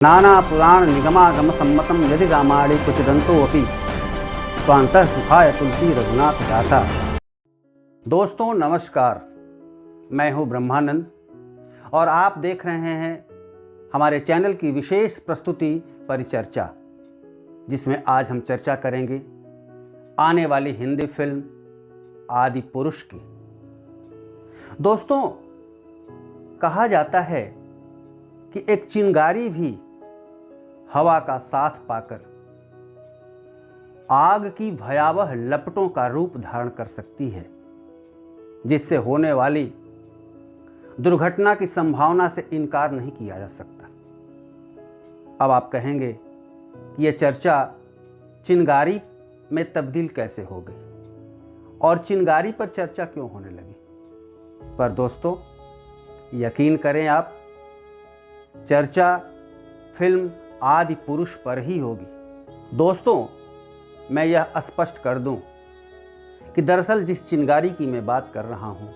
नाना पुराण निगमागम सम्मतम यदि रामायणे क्वचिदंतोऽपि स्वांतः सुखाय तुलसी रघुनाथ गाथा। दोस्तों नमस्कार, मैं हूं ब्रह्मानंद और आप देख रहे हैं हमारे चैनल की विशेष प्रस्तुति परिचर्चा, जिसमें आज हम चर्चा करेंगे आने वाली हिंदी फिल्म आदि पुरुष की। दोस्तों, कहा जाता है कि एक चिंगारी भी हवा का साथ पाकर आग की भयावह लपटों का रूप धारण कर सकती है, जिससे होने वाली दुर्घटना की संभावना से इनकार नहीं किया जा सकता। अब आप कहेंगे कि यह चर्चा चिंगारी में तब्दील कैसे हो गई और चिंगारी पर चर्चा क्यों होने लगी। पर दोस्तों, यकीन करें आप, चर्चा फिल्म आदि पुरुष पर ही होगी। दोस्तों, मैं यह स्पष्ट कर दूं कि दरअसल जिस चिंगारी की मैं बात कर रहा हूं,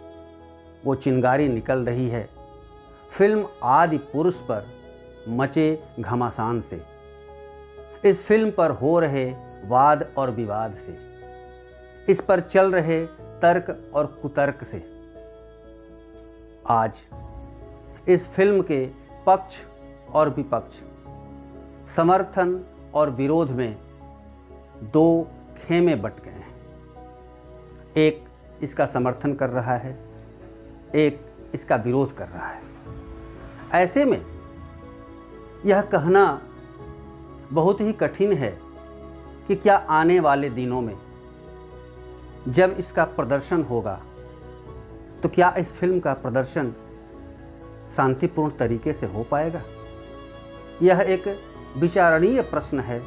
वो चिंगारी निकल रही है फिल्म आदि पुरुष पर मचे घमासान से, इस फिल्म पर हो रहे वाद और विवाद से, इस पर चल रहे तर्क और कुतर्क से। आज इस फिल्म के पक्ष और विपक्ष, समर्थन और विरोध में दो खेमे बट गए हैं। एक इसका समर्थन कर रहा है, एक इसका विरोध कर रहा है। ऐसे में यह कहना बहुत ही कठिन है कि क्या आने वाले दिनों में जब इसका प्रदर्शन होगा तो क्या इस फिल्म का प्रदर्शन शांतिपूर्ण तरीके से हो पाएगा। यह एक विचारणीय प्रश्न है,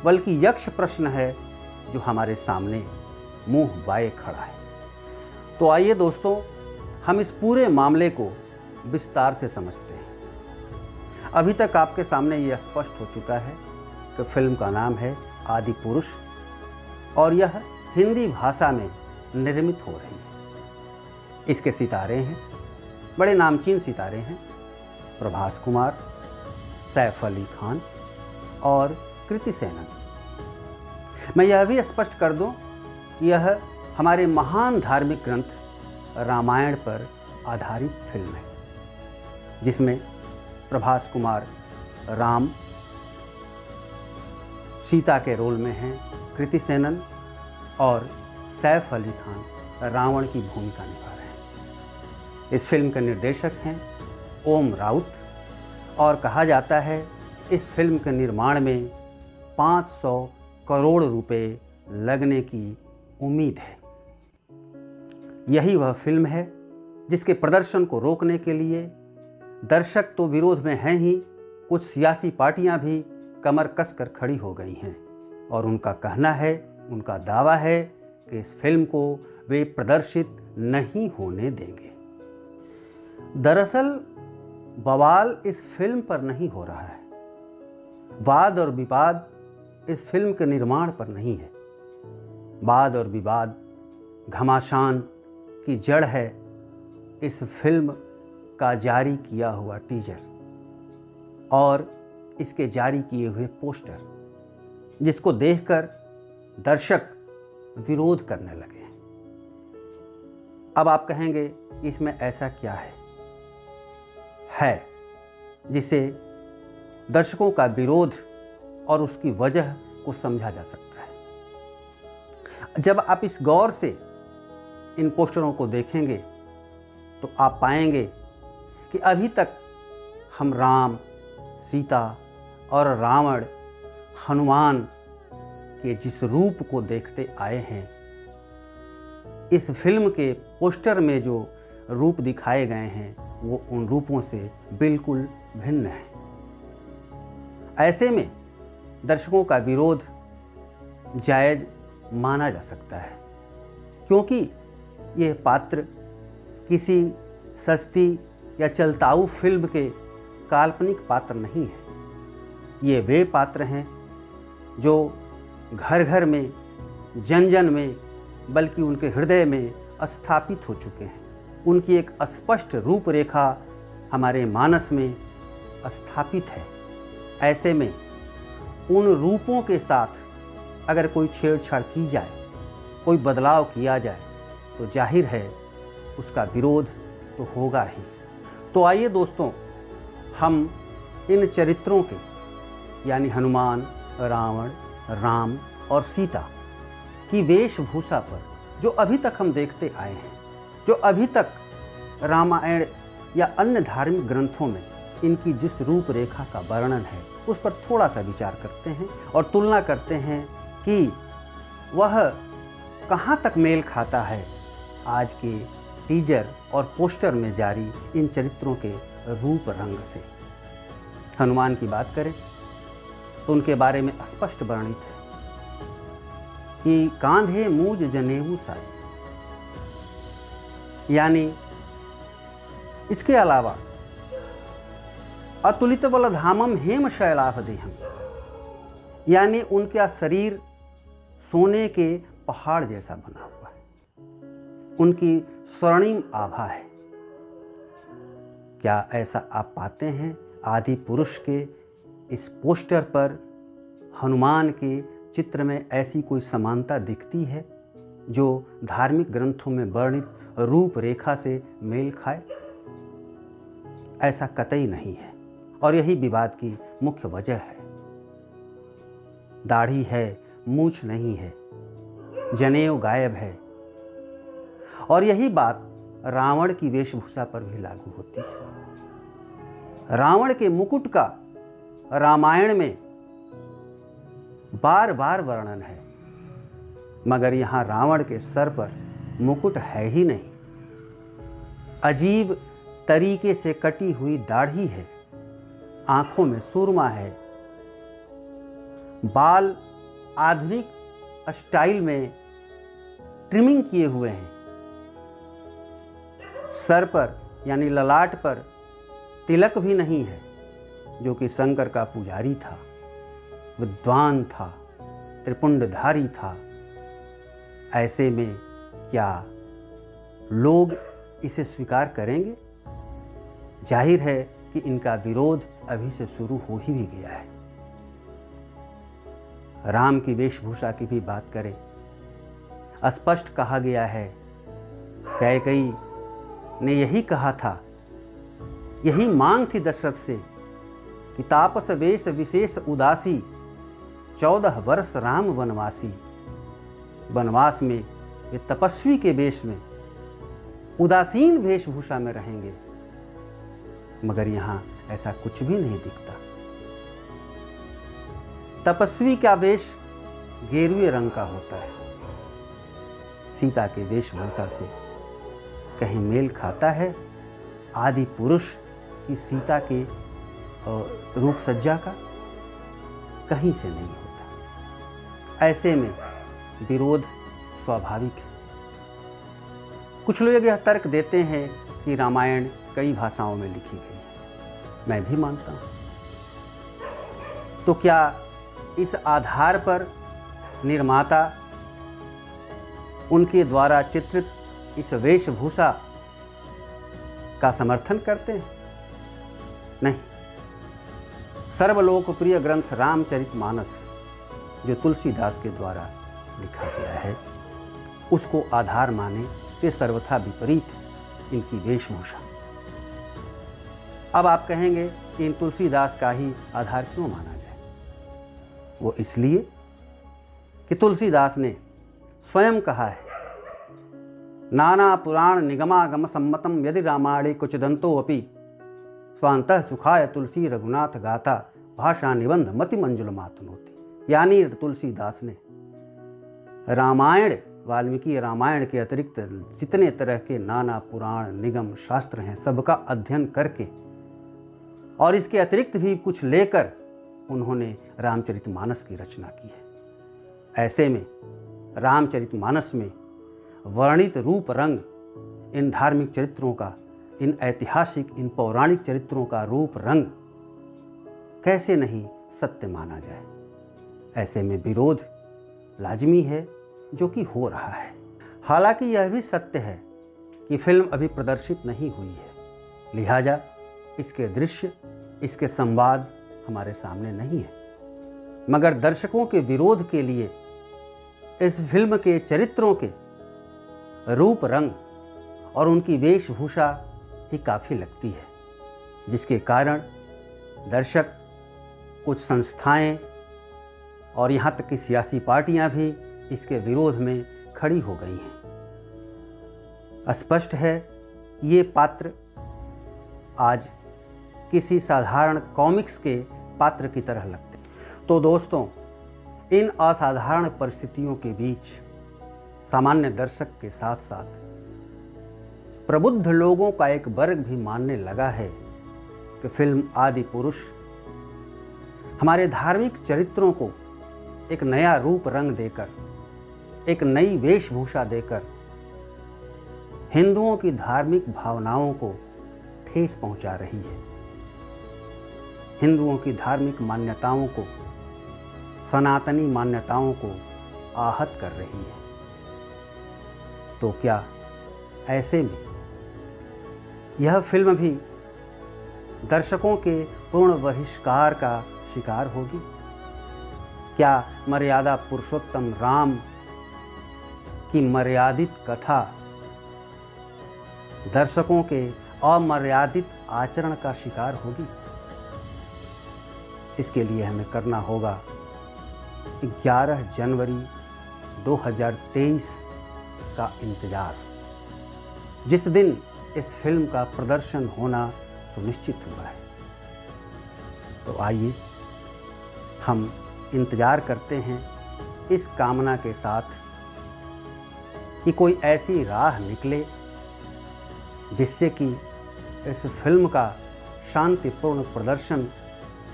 बल्कि यक्ष प्रश्न है जो हमारे सामने मुंह बाए खड़ा है। तो आइए दोस्तों, हम इस पूरे मामले को विस्तार से समझते हैं। अभी तक आपके सामने यह स्पष्ट हो चुका है कि फिल्म का नाम है आदि पुरुष और यह हिंदी भाषा में निर्मित हो रही है। इसके सितारे हैं, बड़े नामचीन सितारे हैं, प्रभास कुमार, सैफ अली खान और कृति सेनन। मैं यह भी स्पष्ट कर दूं कि यह हमारे महान धार्मिक ग्रंथ रामायण पर आधारित फिल्म है, जिसमें प्रभास कुमार राम, सीता के रोल में हैं कृति सेनन और सैफ अली खान रावण की भूमिका निभा रहे हैं। इस फिल्म के निर्देशक हैं ओम राउत और कहा जाता है इस फिल्म के निर्माण में 500 करोड़ रुपए लगने की उम्मीद है। यही वह फिल्म है जिसके प्रदर्शन को रोकने के लिए दर्शक तो विरोध में हैं ही, कुछ सियासी पार्टियां भी कमर कसकर खड़ी हो गई हैं और उनका कहना है, उनका दावा है कि इस फिल्म को वे प्रदर्शित नहीं होने देंगे। दरअसल बवाल इस फिल्म पर नहीं हो रहा है, वाद और विवाद इस फिल्म के निर्माण पर नहीं है। वाद और विवाद, घमासान की जड़ है इस फिल्म का जारी किया हुआ टीजर और इसके जारी किए हुए पोस्टर, जिसको देखकर दर्शक विरोध करने लगे। अब आप कहेंगे इसमें ऐसा क्या है जिसे दर्शकों का विरोध और उसकी वजह को समझा जा सकता है। जब आप इस गौर से इन पोस्टरों को देखेंगे तो आप पाएंगे कि अभी तक हम राम, सीता और रावण, हनुमान के जिस रूप को देखते आए हैं, इस फिल्म के पोस्टर में जो रूप दिखाए गए हैं वो उन रूपों से बिल्कुल भिन्न है। ऐसे में दर्शकों का विरोध जायज़ माना जा सकता है, क्योंकि यह पात्र किसी सस्ती या चलताऊ फिल्म के काल्पनिक पात्र नहीं है। ये वे पात्र हैं जो घर घर में, जन जन में, बल्कि उनके हृदय में स्थापित हो चुके हैं। उनकी एक स्पष्ट रूपरेखा हमारे मानस में स्थापित है। ऐसे में उन रूपों के साथ अगर कोई छेड़छाड़ की जाए, कोई बदलाव किया जाए, तो जाहिर है उसका विरोध तो होगा ही। तो आइए दोस्तों, हम इन चरित्रों के यानी हनुमान, रावण, राम और सीता की वेशभूषा पर जो अभी तक हम देखते आए हैं, जो अभी तक रामायण या अन्य धार्मिक ग्रंथों में इनकी जिस रूपरेखा का वर्णन है, उस पर थोड़ा सा विचार करते हैं और तुलना करते हैं कि वह कहाँ तक मेल खाता है आज के टीजर और पोस्टर में जारी इन चरित्रों के रूप रंग से। हनुमान की बात करें तो उनके बारे में स्पष्ट वर्णित है कि कांधे मूज जनेऊ साजे, यानी इसके अलावा अतुलित बलधामम हेम शैलाभदेहम, यानी उनका शरीर सोने के पहाड़ जैसा बना हुआ है, उनकी स्वर्णिम आभा है। क्या ऐसा आप पाते हैं आदि पुरुष के इस पोस्टर पर हनुमान के चित्र में ऐसी कोई समानता दिखती है जो धार्मिक ग्रंथों में वर्णित रूपरेखा से मेल खाए? ऐसा कतई नहीं है और यही विवाद की मुख्य वजह है। दाढ़ी है, मूछ नहीं है, जनेऊ गायब है, और यही बात रावण की वेशभूषा पर भी लागू होती है। रावण के मुकुट का रामायण में बार बार वर्णन है, मगर यहाँ रावण के सर पर मुकुट है ही नहीं। अजीब तरीके से कटी हुई दाढ़ी है, आंखों में सुरमा है, बाल आधुनिक स्टाइल में ट्रिमिंग किए हुए हैं, सर पर यानी ललाट पर तिलक भी नहीं है, जो कि शंकर का पुजारी था, विद्वान था, त्रिपुंडधारी था। ऐसे में क्या लोग इसे स्वीकार करेंगे? जाहिर है कि इनका विरोध अभी से शुरू हो ही भी गया है। राम की वेशभूषा की भी बात करें, स्पष्ट कहा गया है, कैकेयी ने यही कहा था, यही मांग थी दशरथ से कि तापस वेश विशेष उदासी, 14 वर्ष राम वनवासी। वनवास में वे तपस्वी के वेश में, उदासीन वेशभूषा में रहेंगे, मगर यहाँ ऐसा कुछ भी नहीं दिखता। तपस्वी का वेश गेरुए रंग का होता है, सीता के वेशभूषा से कहीं मेल खाता है आदि पुरुष की सीता के रूप सज्जा का? कहीं से नहीं होता। ऐसे में विरोध स्वाभाविक है। कुछ लोग यह तर्क देते हैं कि रामायण कई भाषाओं में लिखी गई है, मैं भी मानता हूँ। तो क्या इस आधार पर निर्माता उनके द्वारा चित्रित इस वेशभूषा का समर्थन करते हैं? नहीं। सर्वलोकप्रिय ग्रंथ रामचरितमानस, जो तुलसीदास के द्वारा लिखा गया है, उसको आधार माने तो सर्वथा विपरीत इनकी वेशभूषा। अब आप कहेंगे कि इन तुलसीदास का ही आधार क्यों माना जाए? वो इसलिए कि तुलसीदास ने स्वयं कहा है, नाना पुराण निगमागम सम्मतम यदि रामायणे कुचदंतो अपि स्वांतः सुखाय तुलसी रघुनाथ गाथा भाषा निबंध मति मंजुल मातुनोति। यानी तुलसीदास ने रामायण, वाल्मीकि रामायण के अतिरिक्त जितने तरह के नाना पुराण निगम शास्त्र हैं, सबका अध्ययन करके और इसके अतिरिक्त भी कुछ लेकर उन्होंने रामचरितमानस की रचना की है। ऐसे में रामचरितमानस में वर्णित रूप रंग, इन धार्मिक चरित्रों का, इन ऐतिहासिक, इन पौराणिक चरित्रों का रूप रंग कैसे नहीं सत्य माना जाए? ऐसे में विरोध लाजमी है, जो कि हो रहा है। हालांकि यह भी सत्य है कि फिल्म अभी प्रदर्शित नहीं हुई है, लिहाजा इसके दृश्य, इसके संवाद हमारे सामने नहीं है, मगर दर्शकों के विरोध के लिए इस फिल्म के चरित्रों के रूप रंग और उनकी वेशभूषा ही काफ़ी लगती है, जिसके कारण दर्शक, कुछ संस्थाएं और यहाँ तक कि सियासी पार्टियां भी इसके विरोध में खड़ी हो गई हैं। स्पष्ट है ये पात्र आज किसी साधारण कॉमिक्स के पात्र की तरह लगते हैं। तो दोस्तों, इन असाधारण परिस्थितियों के बीच सामान्य दर्शक के साथ साथ प्रबुद्ध लोगों का एक वर्ग भी मानने लगा है कि फिल्म आदि पुरुष हमारे धार्मिक चरित्रों को एक नया रूप रंग देकर, एक नई वेशभूषा देकर हिंदुओं की धार्मिक भावनाओं को ठेस पहुंचा रही है, हिंदुओं की धार्मिक मान्यताओं को, सनातनी मान्यताओं को आहत कर रही है। तो क्या ऐसे में यह फिल्म भी दर्शकों के पूर्ण बहिष्कार का शिकार होगी? क्या मर्यादा पुरुषोत्तम राम की मर्यादित कथा दर्शकों के अमर्यादित आचरण का शिकार होगी? इसके लिए हमें करना होगा 11 जनवरी 2023 का इंतजार, जिस दिन इस फिल्म का प्रदर्शन होना सुनिश्चित हुआ है। तो आइए हम इंतजार करते हैं इस कामना के साथ कि कोई ऐसी राह निकले जिससे कि इस फिल्म का शांतिपूर्ण प्रदर्शन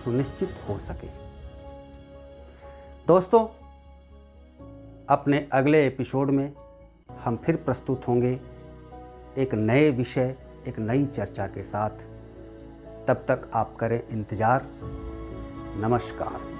सुनिश्चित हो सके। दोस्तों, अपने अगले एपिसोड में हम फिर प्रस्तुत होंगे एक नए विषय, एक नई चर्चा के साथ। तब तक आप करें इंतज़ार। नमस्कार।